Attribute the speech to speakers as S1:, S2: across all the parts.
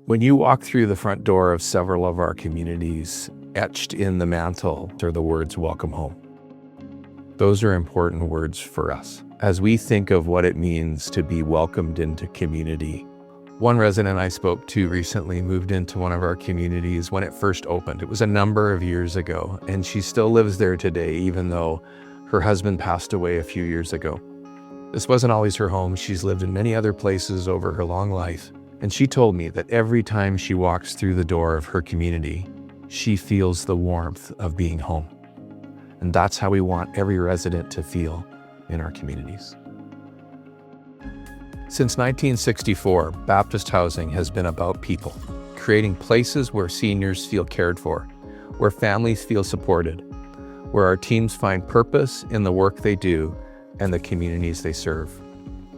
S1: When you walk through the front door of several of our communities, etched in the mantle are the words, "Welcome home." Those are important words for us as we think of what it means to be welcomed into community. One resident I spoke to recently moved into one of our communities when it first opened. It was a number of years ago, and she still lives there today, even though her husband passed away a few years ago. This wasn't always her home. She's lived in many other places over her long life. And she told me that every time she walks through the door of her community, she feels the warmth of being home. And that's how we want every resident to feel in our communities. Since 1964, Baptist Housing has been about people, creating places where seniors feel cared for, where families feel supported, where our teams find purpose in the work they do and the communities they serve.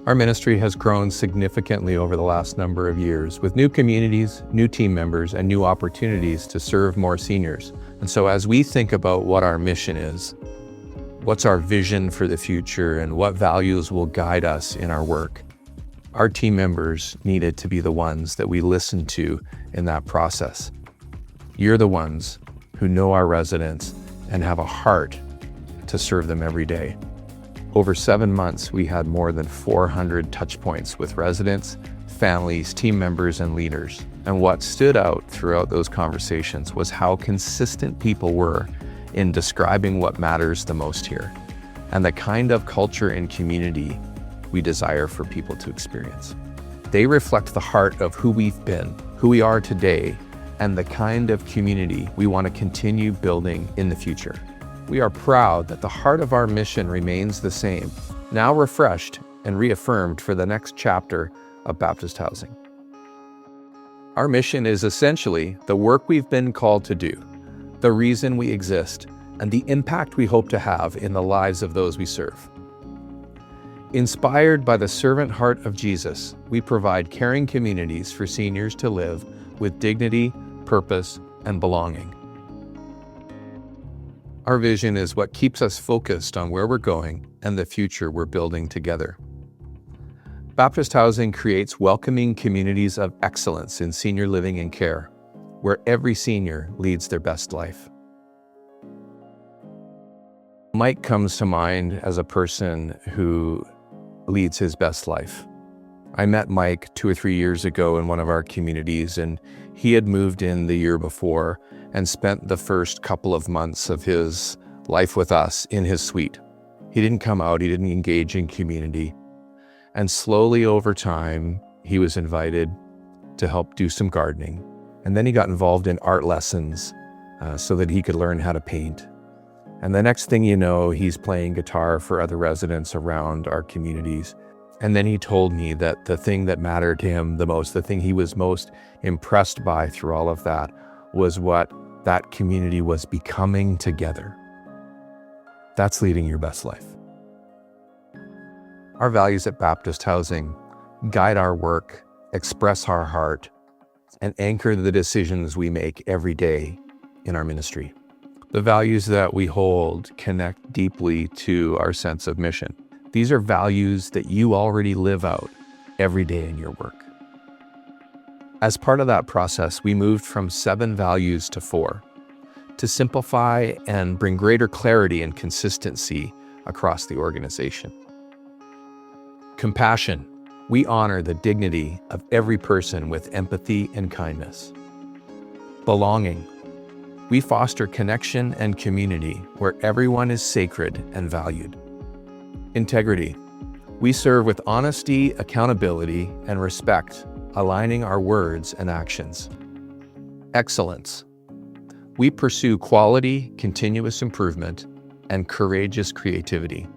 S1: Our ministry has grown significantly over the last number of years with new communities, new team members, and new opportunities to serve more seniors. And so as we think about what our mission is, what's our vision for the future, and what values will guide us in our work, our team members needed to be the ones that we listen to in that process. You're the ones who know our residents and have a heart to serve them every day. Over 7 months, we had more than 400 touch points with residents, families, team members, and leaders. And what stood out throughout those conversations was how consistent people were in describing what matters the most here, and the kind of culture and community we desire for people to experience. They reflect the heart of who we've been, who we are today, and the kind of community we want to continue building in the future. We are proud that the heart of our mission remains the same, now refreshed and reaffirmed for the next chapter of Baptist Housing. Our mission is essentially the work we've been called to do, the reason we exist, and the impact we hope to have in the lives of those we serve. Inspired by the servant heart of Jesus, we provide caring communities for seniors to live with dignity, purpose, and belonging. Our vision is what keeps us focused on where we're going and the future we're building together. Baptist Housing creates welcoming communities of excellence in senior living and care, where every senior leads their best life. Mike comes to mind as a person who leads his best life. I met Mike 2 or 3 years ago in one of our communities, and he had moved in the year before and spent the first couple of months of his life with us in his suite. He didn't come out, he didn't engage in community. And slowly over time, he was invited to help do some gardening. And then he got involved in art lessons so that he could learn how to paint. And the next thing you know, he's playing guitar for other residents around our communities. And then he told me that the thing that mattered to him the most, the thing he was most impressed by through all of that, was what that community was becoming together. That's leading your best life. Our values at Baptist Housing guide our work, express our heart, and anchor the decisions we make every day in our ministry. The values that we hold connect deeply to our sense of mission. These are values that you already live out every day in your work. As part of that process, we moved from 7 values to 4 to simplify and bring greater clarity and consistency across the organization. Compassion. We honor the dignity of every person with empathy and kindness. Belonging. We foster connection and community where everyone is sacred and valued. Integrity. We serve with honesty, accountability, and respect, aligning our words and actions. Excellence. We pursue quality, continuous improvement, and courageous creativity.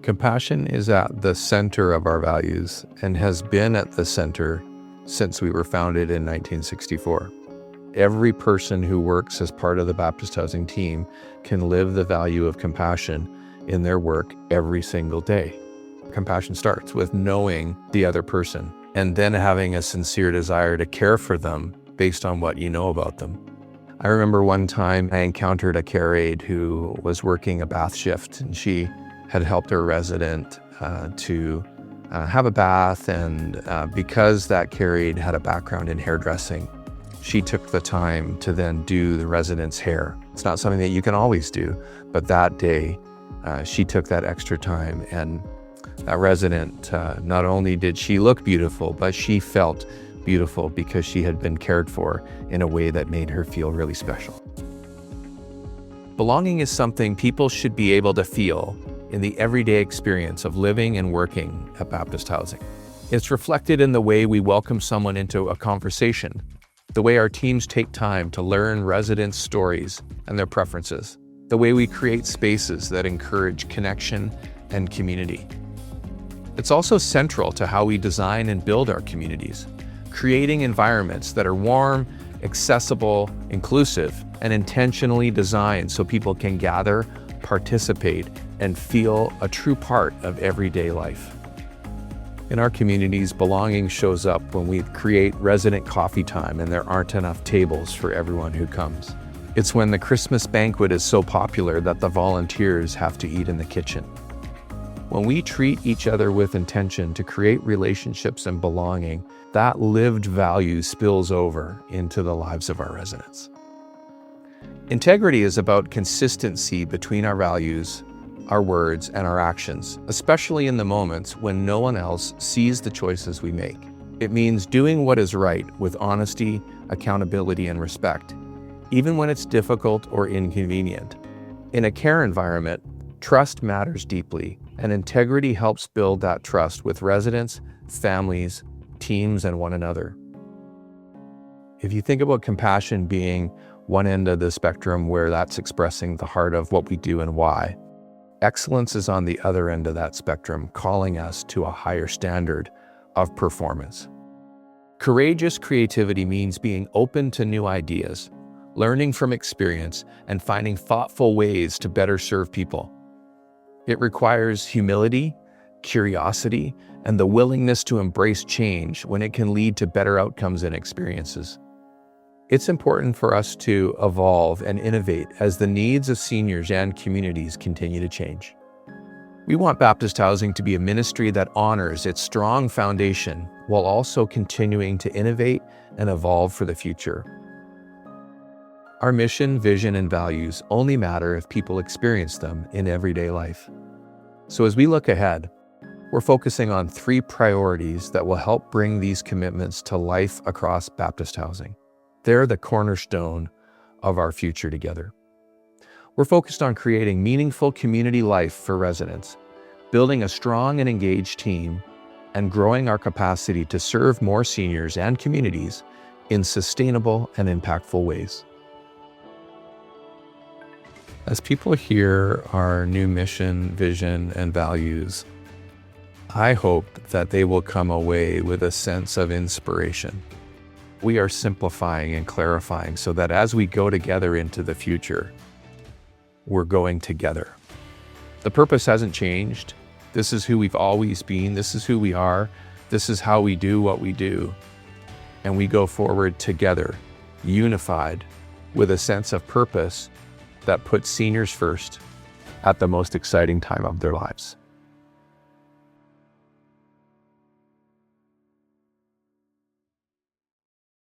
S1: Compassion is at the center of our values and has been at the center since we were founded in 1964. Every person who works as part of the Baptist Housing team can live the value of compassion in their work every single day. Compassion starts with knowing the other person and then having a sincere desire to care for them based on what you know about them. I remember one time I encountered a care aide who was working a bath shift, and she had helped her resident to have a bath, and because that Carrie had a background in hairdressing, she took the time to then do the residents' hair. It's not something that you can always do, but that day she took that extra time, and that resident, not only did she look beautiful, but she felt beautiful because she had been cared for in a way that made her feel really special. Belonging is something people should be able to feel in the everyday experience of living and working at Baptist Housing. It's reflected in the way we welcome someone into a conversation, the way our teams take time to learn residents' stories and their preferences, the way we create spaces that encourage connection and community. It's also central to how we design and build our communities, creating environments that are warm, accessible, inclusive, and intentionally designed so people can gather, participate, and feel a true part of everyday life. In our communities, belonging shows up when we create resident coffee time and there aren't enough tables for everyone who comes. It's when the Christmas banquet is so popular that the volunteers have to eat in the kitchen. When we treat each other with intention to create relationships and belonging, that lived value spills over into the lives of our residents. Integrity is about consistency between our values, our words, and our actions, especially in the moments when no one else sees the choices we make. It means doing what is right with honesty, accountability, and respect, even when it's difficult or inconvenient. In a care environment, trust matters deeply, and integrity helps build that trust with residents, families, teams, and one another. If you think about compassion being one end of the spectrum where that's expressing the heart of what we do and why, excellence is on the other end of that spectrum, calling us to a higher standard of performance. Courageous creativity means being open to new ideas, learning from experience, and finding thoughtful ways to better serve people. It requires humility, curiosity, and the willingness to embrace change when it can lead to better outcomes and experiences. It's important for us to evolve and innovate as the needs of seniors and communities continue to change. We want Baptist Housing to be a ministry that honors its strong foundation while also continuing to innovate and evolve for the future. Our mission, vision, and values only matter if people experience them in everyday life. So as we look ahead, we're focusing on 3 priorities that will help bring these commitments to life across Baptist Housing. They're the cornerstone of our future together. We're focused on creating meaningful community life for residents, building a strong and engaged team, and growing our capacity to serve more seniors and communities in sustainable and impactful ways. As people hear our new mission, vision, and values, I hope that they will come away with a sense of inspiration. We are simplifying and clarifying so that as we go together into the future, we're going together. The purpose hasn't changed. This is who we've always been. This is who we are. This is how we do what we do. And we go forward together, unified, with a sense of purpose that puts seniors first at the most exciting time of their lives.